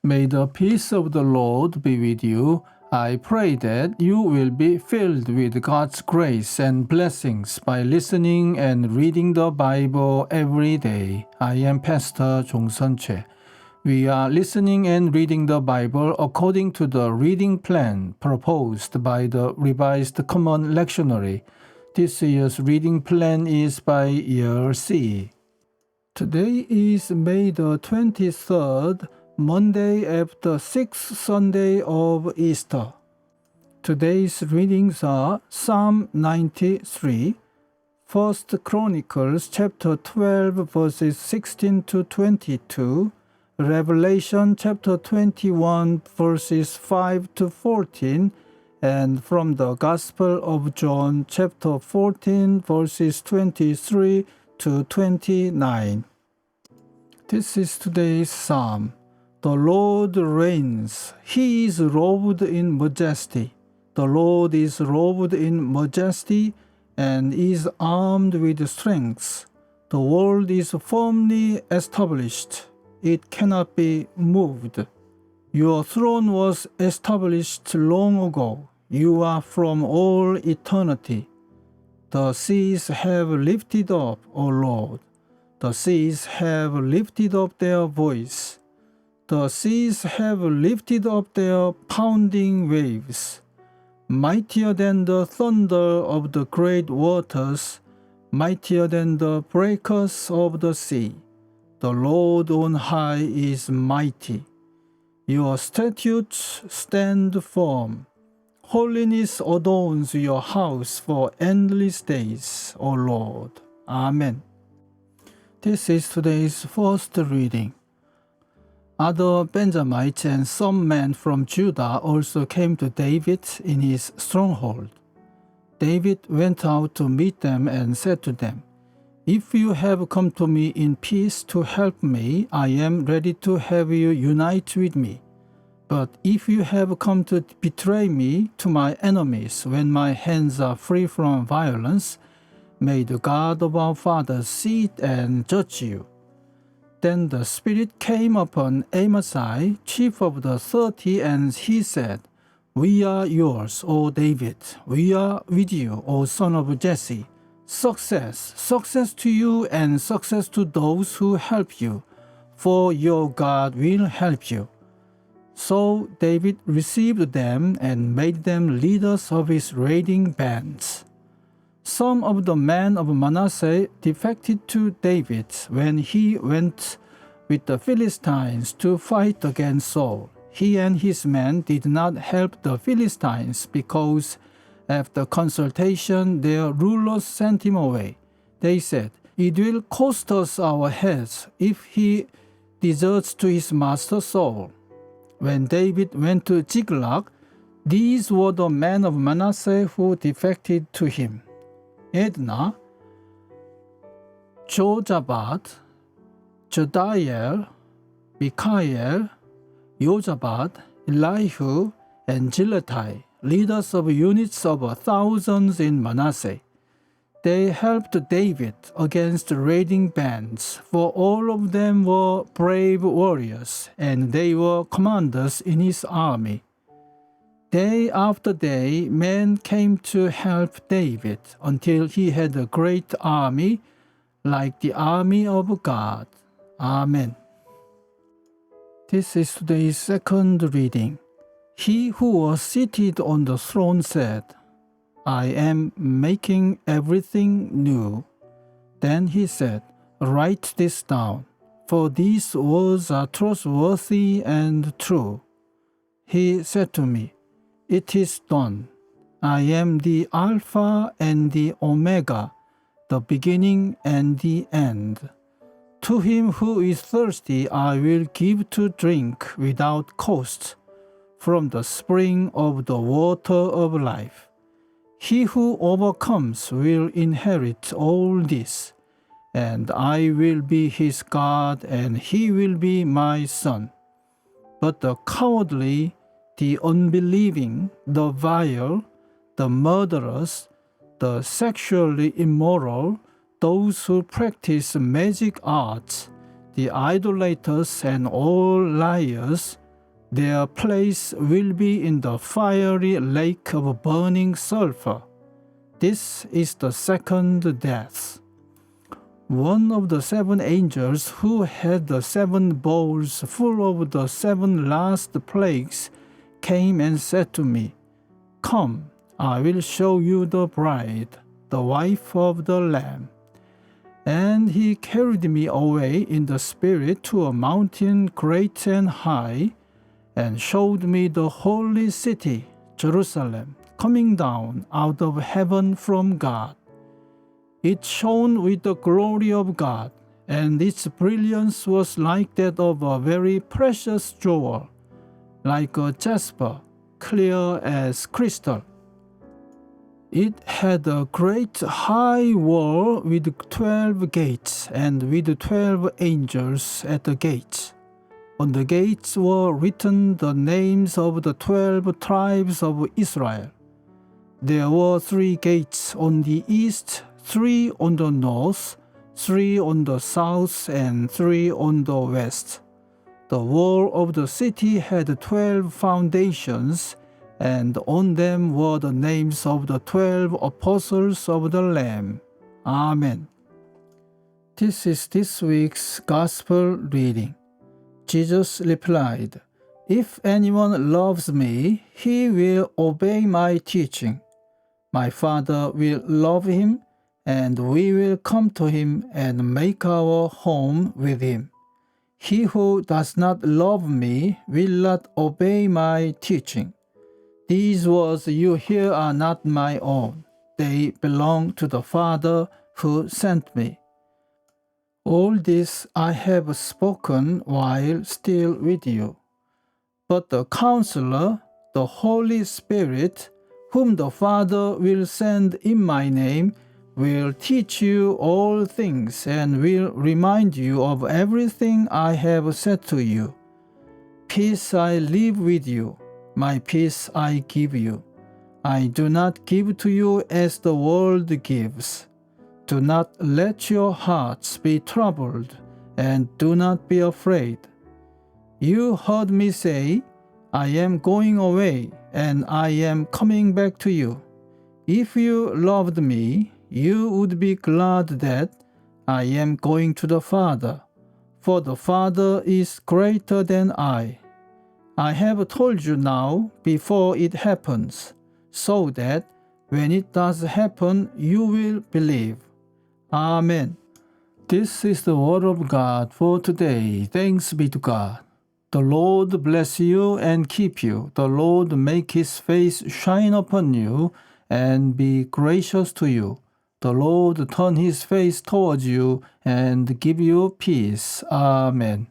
May the peace of the Lord be with you. I pray that you will be filled with God's grace and blessings by listening and reading the Bible every day. I am Pastor 종선채. We are listening and reading the Bible according to the reading plan proposed by the Revised Common Lectionary. This year's reading plan is by year C. Today is May the 23rd, Monday after sixth Sunday of Easter. Today's readings are Psalm 93, 1 Chronicles chapter 12 verses 16 to 22, Revelation chapter 21 verses 5 to 14, and from the Gospel of John chapter 14 verses 23 to 29. This is today's psalm. The Lord reigns. He is robed in majesty. The Lord is robed in majesty and is armed with strength. The world is firmly established. It cannot be moved. Your throne was established long ago. You are from all eternity. The seas have lifted up, O Lord. The seas have lifted up their voice. The seas have lifted up their pounding waves. Mightier than the thunder of the great waters, mightier than the breakers of the sea. The Lord on high is mighty. Your statutes stand firm. Holiness adorns your house for endless days, O Lord. Amen. This is today's first reading. Other Benjamites and some men from Judah also came to David in his stronghold. David went out to meet them and said to them, "If you have come to me in peace to help me, I am ready to have you unite with me. But if you have come to betray me to my enemies when my hands are free from violence, may the God of our fathers see it and judge you." Then the Spirit came upon Amasai, chief of the 30, and he said, "We are yours, O David. We are with you, O son of Jesse. Success, success to you and success to those who help you, for your God will help you." So David received them and made them leaders of his raiding bands. Some of the men of Manasseh defected to David when he went with the Philistines to fight against Saul. He and his men did not help the Philistines because after consultation their rulers sent him away. They said, "It will cost us our heads if he deserts to his master Saul." When David went to Ziklag, these were the men of Manasseh who defected to him: Edna, Jozabad, Jediel, Mikael, Jozabad, Elihu, and Giletai, leaders of units of thousands in Manasseh. They helped David against raiding bands, for all of them were brave warriors, and they were commanders in his army. Day after day, men came to help David until he had a great army, like the army of God. Amen. This is today's second reading. He who was seated on the throne said, "I am making everything new." Then he said, "Write this down, for these words are trustworthy and true." He said to me, "It is done. I am the Alpha and the Omega, the beginning and the end. To him who is thirsty I will give to drink without cost from the spring of the water of life. He who overcomes will inherit all this, and I will be his God and he will be my son. But the cowardly, the unbelieving, the vile, the murderers, the sexually immoral, those who practice magic arts, the idolaters and all liars, Their place will be in the fiery lake of burning sulfur. This is the second death. One of the 7 angels who had the 7 bowls full of the 7 last plagues came and said to me, "Come, I will show you the bride, the wife of the Lamb." And he carried me away in the Spirit to a mountain great and high, and showed me the holy city, Jerusalem, coming down out of heaven from God. It shone with the glory of God, and its brilliance was like that of a very precious jewel, like a jasper, clear as crystal. It had a great high wall with 12 gates, and with 12 angels at the gates. On the gates were written the names of the 12 tribes of Israel. There were 3 gates on the east, 3 on the north, 3 on the south, and 3 on the west. The wall of the city had 12 foundations, and on them were the names of the 12 apostles of the Lamb. Amen. This is this week's Gospel reading. Jesus replied, "If anyone loves me, he will obey my teaching. My Father will love him, and we will come to him and make our home with him. He who does not love me will not obey my teaching. These words you hear are not my own. They belong to the Father who sent me. All this I have spoken while still with you. But the Counselor, the Holy Spirit, whom the Father will send in my name, will teach you all things and will remind you of everything I have said to you. Peace I leave with you, my peace I give you. I do not give to you as the world gives. Do not let your hearts be troubled, and do not be afraid. You heard me say, I am going away, and I am coming back to you. If you loved me, you would be glad that I am going to the Father, for the Father is greater than I. I have told you now before it happens, so that when it does happen, you will believe. Amen. This is the word of God for today. Thanks be to God. The Lord bless you and keep you. The Lord make his face shine upon you and be gracious to you. The Lord turn his face towards you and give you peace. Amen.